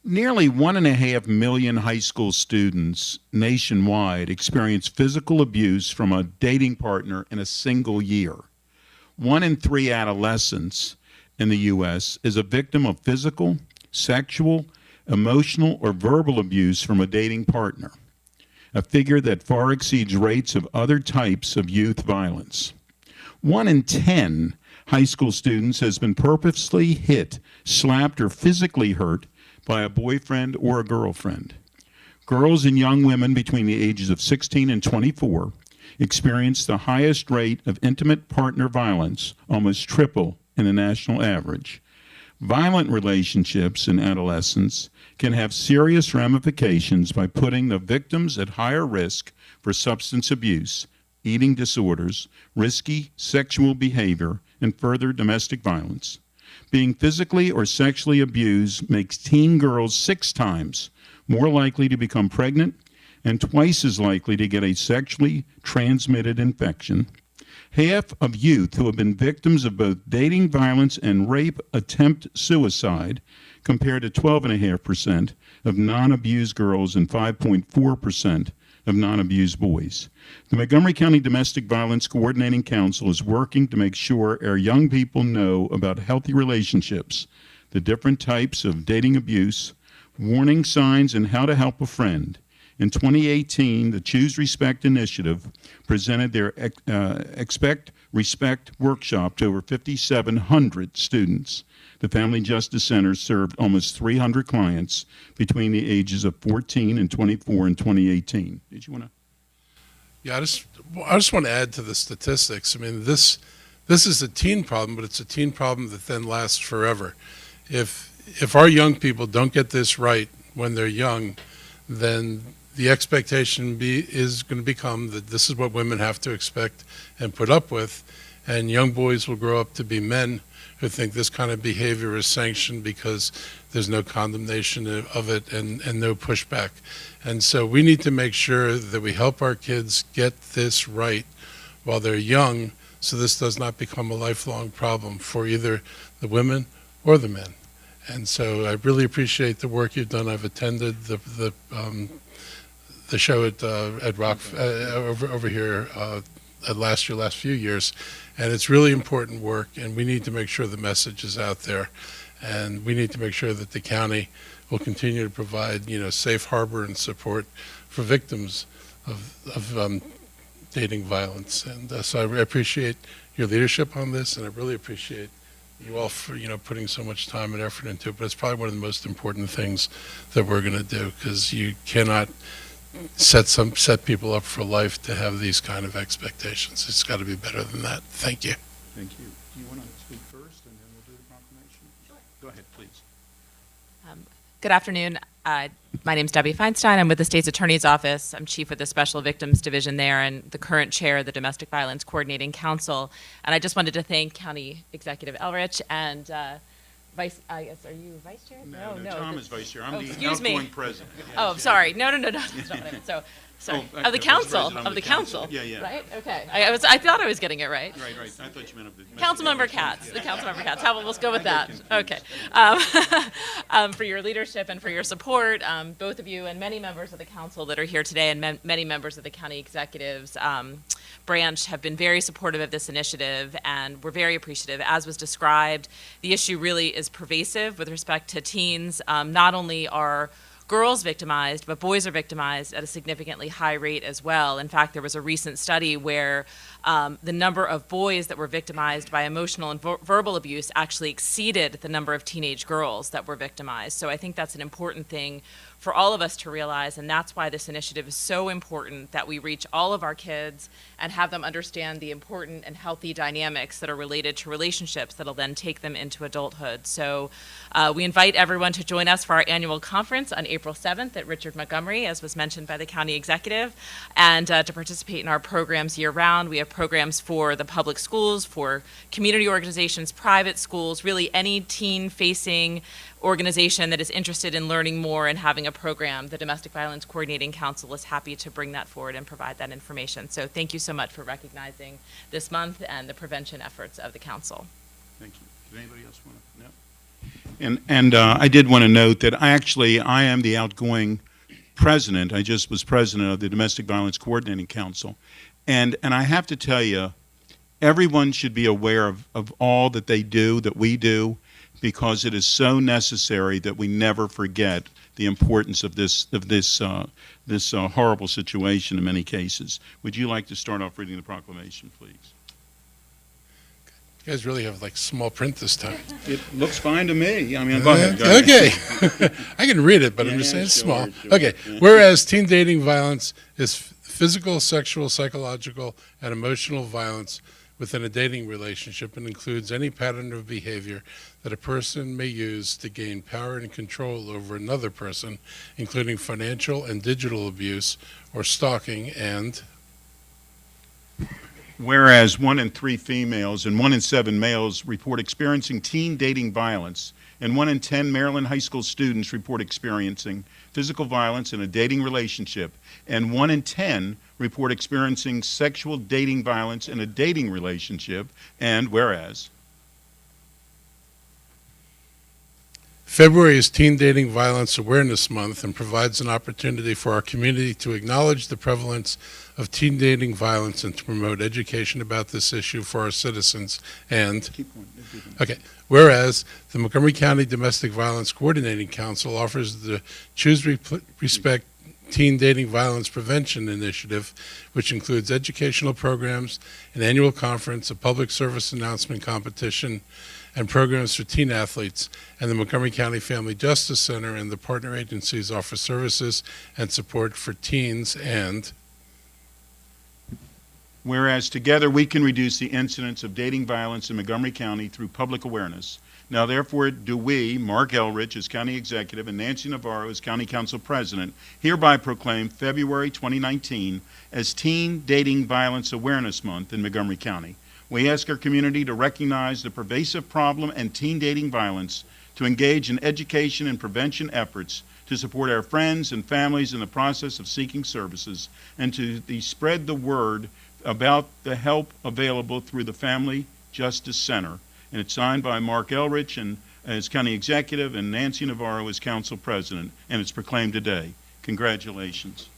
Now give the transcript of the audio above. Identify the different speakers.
Speaker 1: Nearly 1.5 million high school students nationwide experience physical abuse from a dating partner in a single year. 1 in 3 adolescents in the U.S. is a victim of physical, sexual, emotional, or verbal abuse from a dating partner, a figure that far exceeds rates of other types of youth violence. 1 in 10 high school students has been purposely hit, slapped, or physically hurt by a boyfriend or a girlfriend. Girls and young women between the ages of 16 and 24 experience the highest rate of intimate partner violence, almost triple in the national average. Violent relationships in adolescence can have serious ramifications by putting the victims at higher risk for substance abuse, eating disorders, risky sexual behavior, and further domestic violence. Being physically or sexually abused makes teen girls 6 times more likely to become pregnant and twice as likely to get a sexually transmitted infection. Half of youth who have been victims of both dating violence and rape attempt suicide, compared to 12.5% of non-abused girls and 5.4% of non-abused boys. The Montgomery County Domestic Violence Coordinating Council is working to make sure our young people know about healthy relationships, the different types of dating abuse, warning signs, and how to help a friend. In 2018, the Choose Respect Initiative presented their Expect Respect workshop to over 5,700 students. The Family Justice Center served almost 300 clients between the ages of 14 and 24 in 2018. Did you want to?
Speaker 2: Yeah, I just want to add to the statistics. I mean, this is a teen problem, but it's a teen problem that then lasts forever. If our young people don't get this right when they're young, then the expectation is going to become that this is what women have to expect and put up with, and young boys will grow up to be men who think this kind of behavior is sanctioned because there's no condemnation of it and no pushback. And so we need to make sure that we help our kids get this right while they're young, so this does not become a lifelong problem for either the women or the men. And so I really appreciate the work you've done. I've attended the show at Rock over here last few years, and it's really important work, and we need to make sure the message is out there, and we need to make sure that the county will continue to provide, safe harbor and support for victims of dating violence. And so I appreciate your leadership on this, and I really appreciate you all for putting so much time and effort into it. But it's probably one of the most important things that we're going to do, because you cannot set people up for life to have these kind of expectations. It's got to be better than that. Thank you.
Speaker 1: Thank you. Do you want to speak first, and then we'll do the proclamation? Sure. Go ahead, please.
Speaker 3: Good afternoon. My name is Debbie Feinstein. I'm with the State's Attorney's Office. I'm chief of the Special Victims Division there and the current chair of the Domestic Violence Coordinating Council. And I just wanted to thank County Executive Elrich and Vice, I guess, are you vice chair?
Speaker 1: No, Tom is vice chair. I'm the
Speaker 3: excuse me.
Speaker 1: outgoing president.
Speaker 3: Oh, sorry. No. That's not what I meant. So, sorry. Of the council. Of the council.
Speaker 1: Yeah.
Speaker 3: Right? Okay. I thought I was getting it right.
Speaker 1: Right. I thought you meant of the
Speaker 3: Councilmember Katz. The Councilmember Katz. Let's go with that. Okay. For your leadership and for your support, both of you and many members of the council that are here today, and many members of the county executives branch have been very supportive of this initiative, and we're very appreciative. As was described, the issue really is pervasive with respect to teens. Not only are girls victimized, but boys are victimized at a significantly high rate as well. In fact, there was a recent study where the number of boys that were victimized by emotional and verbal abuse actually exceeded the number of teenage girls that were victimized. So I think that's an important thing for all of us to realize, and that's why this initiative is so important, that we reach all of our kids and have them understand the important and healthy dynamics that are related to relationships that'll then take them into adulthood. So we invite everyone to join us for our annual conference on April 7th at Richard Montgomery, as was mentioned by the county executive, and to participate in our programs year-round. We have programs for the public schools, for community organizations, private schools, really any teen-facing organization that is interested in learning more and having a program. The Domestic Violence Coordinating Council is happy to bring that forward and provide that information. So thank you so much for recognizing this month and the prevention efforts of the council.
Speaker 1: Thank you. Does anybody else want to? No? And I did want to note that I am the outgoing president. I just was president of the Domestic Violence Coordinating Council. And I have to tell you, everyone should be aware of all that they do, that we do, because it is so necessary that we never forget the importance of this horrible situation in many cases. Would you like to start off reading the proclamation, please?
Speaker 2: You guys really have like small print this time.
Speaker 1: It looks fine to me. I mean, go ahead. Go ahead.
Speaker 2: Okay. I can read it, but I'm just saying it's small. Okay. Whereas teen dating violence is physical, sexual, psychological, and emotional violence within a dating relationship and includes any pattern of behavior that a person may use to gain power and control over another person, including financial and digital abuse or stalking, and
Speaker 1: whereas 1 in 3 females and 1 in 7 males report experiencing teen dating violence, and 1 in 10 Maryland high school students report experiencing physical violence in a dating relationship, and 1 in 10 report experiencing sexual dating violence in a dating relationship, and whereas
Speaker 2: February is Teen Dating Violence Awareness Month and provides an opportunity for our community to acknowledge the prevalence of teen dating violence and to promote education about this issue for our citizens. And, okay, whereas the Montgomery County Domestic Violence Coordinating Council offers the Choose Respect Teen Dating Violence Prevention Initiative, which includes educational programs, an annual conference, a public service announcement competition, and programs for teen athletes, and the Montgomery County Family Justice Center and the partner agencies offer services and support for teens. And
Speaker 1: whereas together we can reduce the incidence of dating violence in Montgomery County through public awareness. Now therefore do we, Mark Elrich as County Executive and Nancy Navarro as County Council President, hereby proclaim February 2019 as Teen Dating Violence Awareness Month in Montgomery County. We ask our community to recognize the pervasive problem and teen dating violence, to engage in education and prevention efforts, to support our friends and families in the process of seeking services, and to spread the word about the help available through the Family Justice Center. And it's signed by Mark Elrich and as County Executive and Nancy Navarro as Council President, and it's proclaimed today. Congratulations.